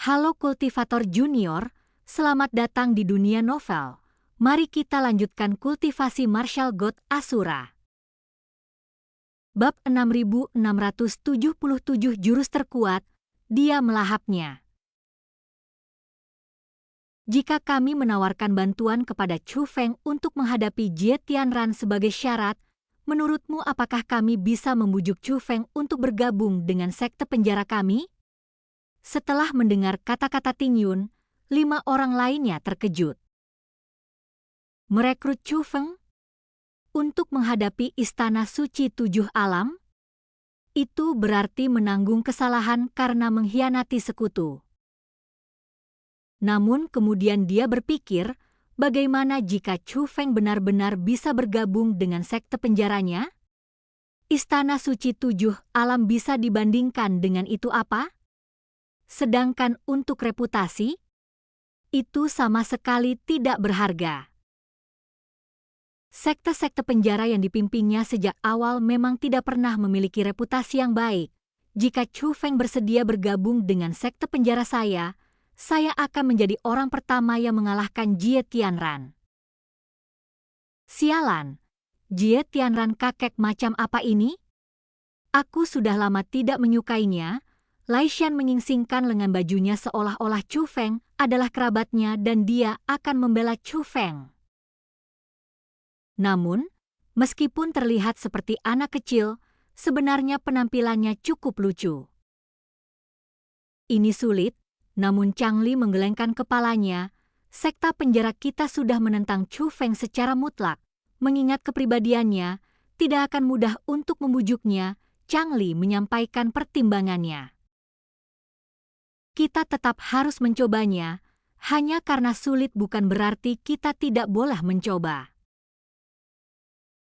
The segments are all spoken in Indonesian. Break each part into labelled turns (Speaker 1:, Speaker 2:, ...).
Speaker 1: Halo kultivator junior, selamat datang di dunia novel. Mari kita lanjutkan kultivasi Martial God Asura. Bab 6677 Jurus Terkuat, dia melahapnya. Jika kami menawarkan bantuan kepada Chu Feng untuk menghadapi Jie Tianran sebagai syarat, menurutmu apakah kami bisa membujuk Chu Feng untuk bergabung dengan sekte penjara kami? Setelah mendengar kata-kata Ting Yun, 5 orang lainnya terkejut. Merekrut Chu Feng untuk menghadapi Istana Suci 7 Alam? Itu berarti menanggung kesalahan karena mengkhianati sekutu. Namun kemudian dia berpikir, bagaimana jika Chu Feng benar-benar bisa bergabung dengan sekte penjaranya? Istana Suci 7 Alam bisa dibandingkan dengan itu apa? Sedangkan untuk reputasi, itu sama sekali tidak berharga. Sekte-sekte penjara yang dipimpinnya sejak awal memang tidak pernah memiliki reputasi yang baik. Jika Chu Feng bersedia bergabung dengan sekte penjara saya akan menjadi orang pertama yang mengalahkan Jie Tianran. Sialan, Jie Tianran kakek macam apa ini? Aku sudah lama tidak menyukainya. Lai Shan menyingsingkan lengan bajunya seolah-olah Chu Feng adalah kerabatnya dan dia akan membela Chu Feng. Namun, meskipun terlihat seperti anak kecil, sebenarnya penampilannya cukup lucu. Ini sulit, namun Chang Li menggelengkan kepalanya. Sekta penjara kita sudah menentang Chu Feng secara mutlak. Mengingat kepribadiannya, tidak akan mudah untuk membujuknya. Chang Li menyampaikan pertimbangannya. Kita tetap harus mencobanya, hanya karena sulit bukan berarti kita tidak boleh mencoba.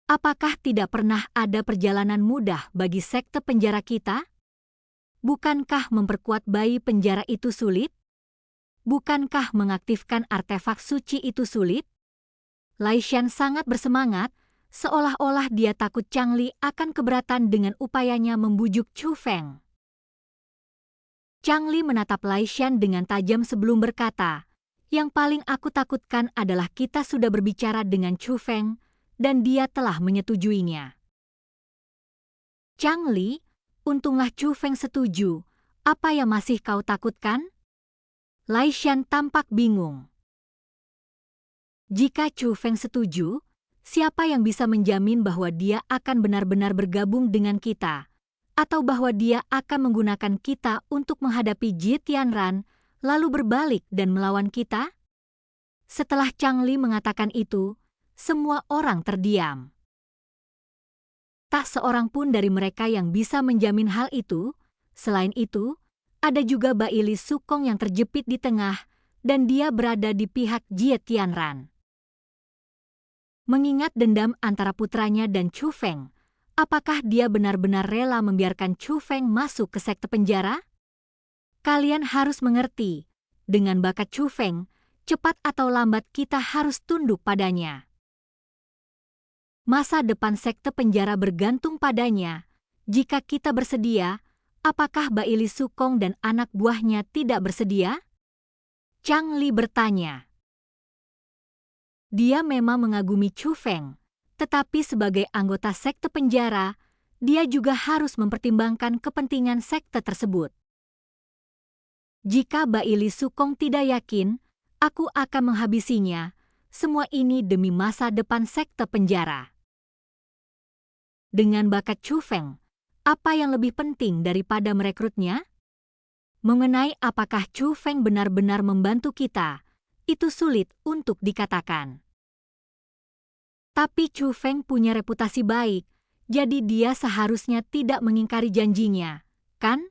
Speaker 1: Apakah tidak pernah ada perjalanan mudah bagi sekte penjara kita? Bukankah memperkuat bayi penjara itu sulit? Bukankah mengaktifkan artefak suci itu sulit? Lai Shan sangat bersemangat, seolah-olah dia takut Chang Li akan keberatan dengan upayanya membujuk Chu Feng. Chang Li menatap Lai Shan dengan tajam sebelum berkata, yang paling aku takutkan adalah kita sudah berbicara dengan Chu Feng, dan dia telah menyetujuinya. Chang Li, untunglah Chu Feng setuju. Apa yang masih kau takutkan? Lai Shan tampak bingung. Jika Chu Feng setuju, siapa yang bisa menjamin bahwa dia akan benar-benar bergabung dengan kita? Atau bahwa dia akan menggunakan kita untuk menghadapi Jie Tianran, lalu berbalik dan melawan kita? Setelah Chang Li mengatakan itu, semua orang terdiam. Tak seorang pun dari mereka yang bisa menjamin hal itu. Selain itu, ada juga Baili Sukong yang terjepit di tengah, dan dia berada di pihak Jie Tianran. Mengingat dendam antara putranya dan Chu Feng, apakah dia benar-benar rela membiarkan Chu Feng masuk ke sekte penjara? Kalian harus mengerti, dengan bakat Chu Feng, cepat atau lambat kita harus tunduk padanya. Masa depan sekte penjara bergantung padanya. Jika kita bersedia, apakah Baili Sukong dan anak buahnya tidak bersedia? Chang Li bertanya. Dia memang mengagumi Chu Feng. Tetapi sebagai anggota sekte penjara, dia juga harus mempertimbangkan kepentingan sekte tersebut. Jika Baili Sukong tidak yakin, aku akan menghabisinya. Semua ini demi masa depan sekte penjara. Dengan bakat Chu Feng, apa yang lebih penting daripada merekrutnya? Mengenai apakah Chu Feng benar-benar membantu kita, itu sulit untuk dikatakan. Tapi Chu Feng punya reputasi baik, jadi dia seharusnya tidak mengingkari janjinya, kan?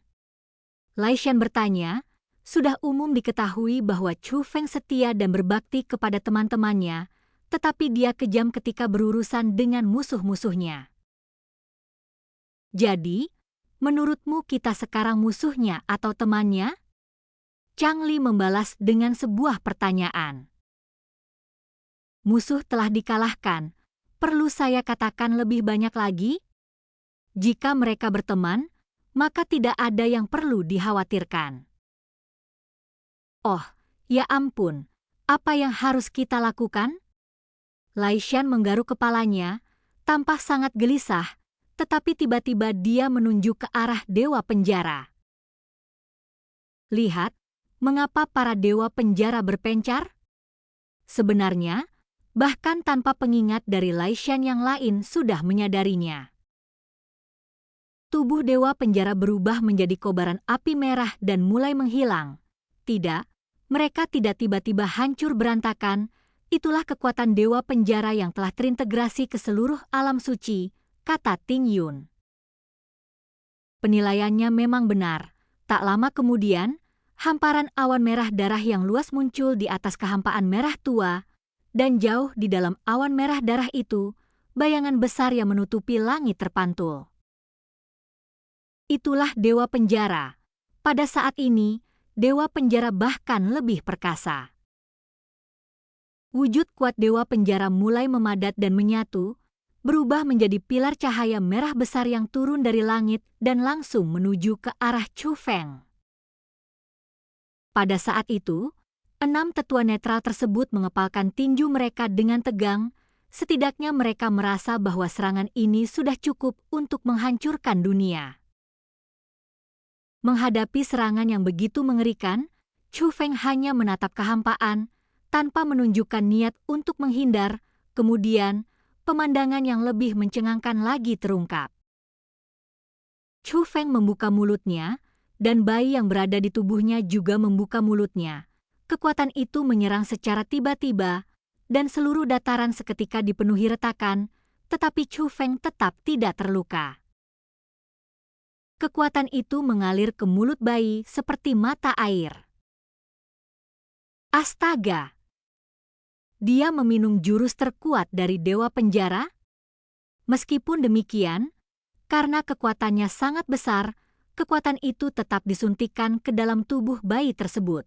Speaker 1: Lai Shan bertanya, sudah umum diketahui bahwa Chu Feng setia dan berbakti kepada teman-temannya, tetapi dia kejam ketika berurusan dengan musuh-musuhnya. Jadi, menurutmu kita sekarang musuhnya atau temannya? Chang Li membalas dengan sebuah pertanyaan. Musuh telah dikalahkan, perlu saya katakan lebih banyak lagi? Jika mereka berteman, maka tidak ada yang perlu dikhawatirkan. Oh, ya ampun, apa yang harus kita lakukan? Laishan menggaruk kepalanya, tampak sangat gelisah, tetapi tiba-tiba dia menunjuk ke arah dewa penjara. Lihat, mengapa para dewa penjara berpencar? Sebenarnya, bahkan tanpa pengingat dari Laishan yang lain sudah menyadarinya. Tubuh dewa penjara berubah menjadi kobaran api merah dan mulai menghilang. Tidak, mereka tidak tiba-tiba hancur berantakan. Itulah kekuatan dewa penjara yang telah terintegrasi ke seluruh alam suci, kata Ting Yun. Penilaiannya memang benar. Tak lama kemudian, hamparan awan merah darah yang luas muncul di atas kehampaan merah tua, dan jauh di dalam awan merah darah itu, bayangan besar yang menutupi langit terpantul. Itulah dewa penjara. Pada saat ini, dewa penjara bahkan lebih perkasa. Wujud kuat dewa penjara mulai memadat dan menyatu, berubah menjadi pilar cahaya merah besar yang turun dari langit dan langsung menuju ke arah Chu Feng. Pada saat itu, 6 tetua netral tersebut mengepalkan tinju mereka dengan tegang. Setidaknya mereka merasa bahwa serangan ini sudah cukup untuk menghancurkan dunia. Menghadapi serangan yang begitu mengerikan, Chu Feng hanya menatap kehampaan, tanpa menunjukkan niat untuk menghindar. Kemudian, pemandangan yang lebih mencengangkan lagi terungkap. Chu Feng membuka mulutnya, dan bayi yang berada di tubuhnya juga membuka mulutnya. Kekuatan itu menyerang secara tiba-tiba, dan seluruh dataran seketika dipenuhi retakan, tetapi Chu Feng tetap tidak terluka. Kekuatan itu mengalir ke mulut bayi seperti mata air. Astaga! Dia meminum jurus terkuat dari dewa penjara? Meskipun demikian, karena kekuatannya sangat besar, kekuatan itu tetap disuntikkan ke dalam tubuh bayi tersebut.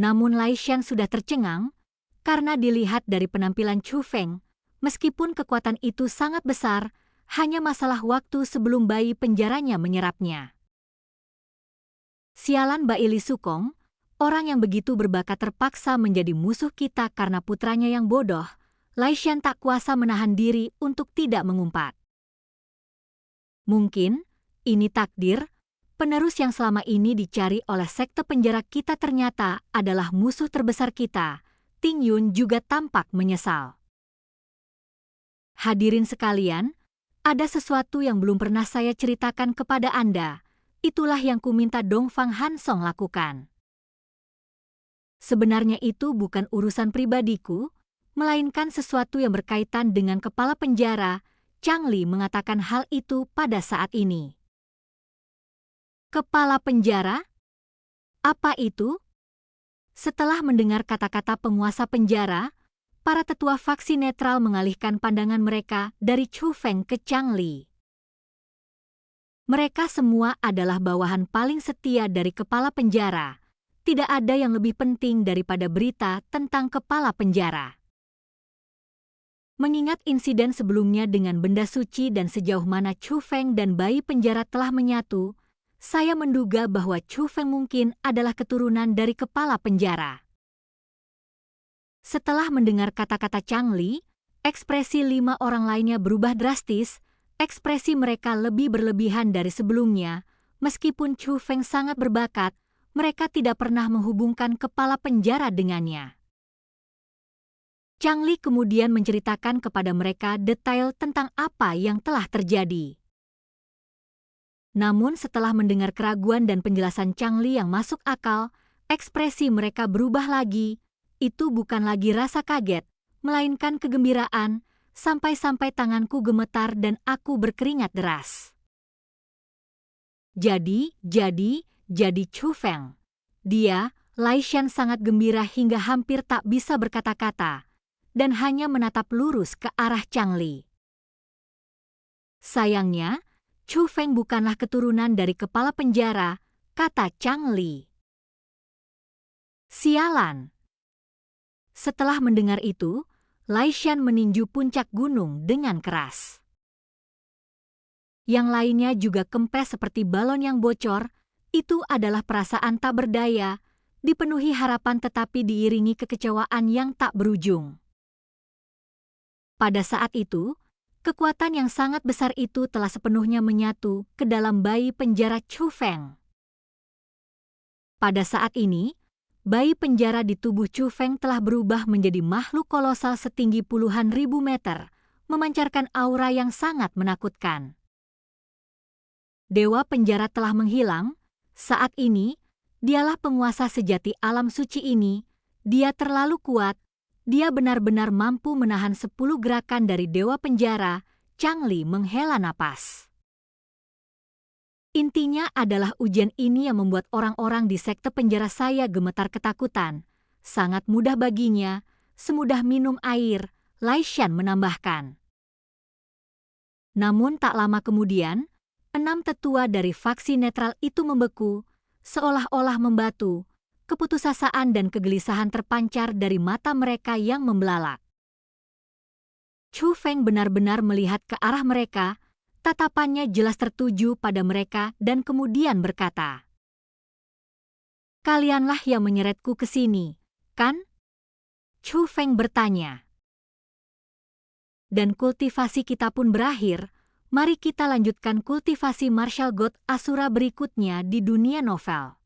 Speaker 1: Namun Laishan sudah tercengang, karena dilihat dari penampilan Chu Feng, meskipun kekuatan itu sangat besar, hanya masalah waktu sebelum bayi penjaranya menyerapnya. Sialan Baili Sukong, orang yang begitu berbakat terpaksa menjadi musuh kita karena putranya yang bodoh. Laishan tak kuasa menahan diri untuk tidak mengumpat. Mungkin, ini takdir, penerus yang selama ini dicari oleh sekte penjara kita ternyata adalah musuh terbesar kita. Ting Yun juga tampak menyesal. Hadirin sekalian, ada sesuatu yang belum pernah saya ceritakan kepada Anda. Itulah yang kuminta Dong Fang Hansong lakukan. Sebenarnya itu bukan urusan pribadiku, melainkan sesuatu yang berkaitan dengan kepala penjara. Chang Li mengatakan hal itu pada saat ini. Kepala penjara? Apa itu? Setelah mendengar kata-kata penguasa penjara, para tetua faksi netral mengalihkan pandangan mereka dari Chu Feng ke Chang Li. Mereka semua adalah bawahan paling setia dari kepala penjara. Tidak ada yang lebih penting daripada berita tentang kepala penjara. Mengingat insiden sebelumnya dengan benda suci dan sejauh mana Chu Feng dan bayi penjara telah menyatu, saya menduga bahwa Chu Feng mungkin adalah keturunan dari kepala penjara. Setelah mendengar kata-kata Chang Li, ekspresi 5 orang lainnya berubah drastis. Ekspresi mereka lebih berlebihan dari sebelumnya. Meskipun Chu Feng sangat berbakat, mereka tidak pernah menghubungkan kepala penjara dengannya. Chang Li kemudian menceritakan kepada mereka detail tentang apa yang telah terjadi. Namun setelah mendengar keraguan dan penjelasan Chang Li yang masuk akal, ekspresi mereka berubah lagi. Itu bukan lagi rasa kaget, melainkan kegembiraan, sampai-sampai tanganku gemetar dan aku berkeringat deras. Jadi Chu Feng. Dia, Laishan sangat gembira hingga hampir tak bisa berkata-kata, dan hanya menatap lurus ke arah Chang Li. Sayangnya, Chu Feng bukanlah keturunan dari kepala penjara, kata Chang Li. Sialan. Setelah mendengar itu, Laishan meninju puncak gunung dengan keras. Yang lainnya juga kempes seperti balon yang bocor. Itu adalah perasaan tak berdaya, dipenuhi harapan tetapi diiringi kekecewaan yang tak berujung. Pada saat itu, kekuatan yang sangat besar itu telah sepenuhnya menyatu ke dalam bayi penjara Chu Feng. Pada saat ini, bayi penjara di tubuh Chu Feng telah berubah menjadi makhluk kolosal setinggi puluhan ribu meter, memancarkan aura yang sangat menakutkan. Dewa penjara telah menghilang. Saat ini, dialah penguasa sejati alam suci ini. Dia terlalu kuat. Dia benar-benar mampu menahan 10 gerakan dari dewa penjara. Chang Li menghela napas. Intinya adalah ujian ini yang membuat orang-orang di sekte penjara saya gemetar ketakutan. Sangat mudah baginya, semudah minum air, Lai Shan menambahkan. Namun tak lama kemudian, 6 tetua dari faksi netral itu membeku, seolah-olah membatu. Keputusasaan dan kegelisahan terpancar dari mata mereka yang membelalak. Chu Feng benar-benar melihat ke arah mereka, tatapannya jelas tertuju pada mereka dan kemudian berkata, "Kalianlah yang menyeretku ke sini, kan?" Chu Feng bertanya. "Dan kultivasi kita pun berakhir, mari kita lanjutkan kultivasi martial god Asura berikutnya di dunia novel."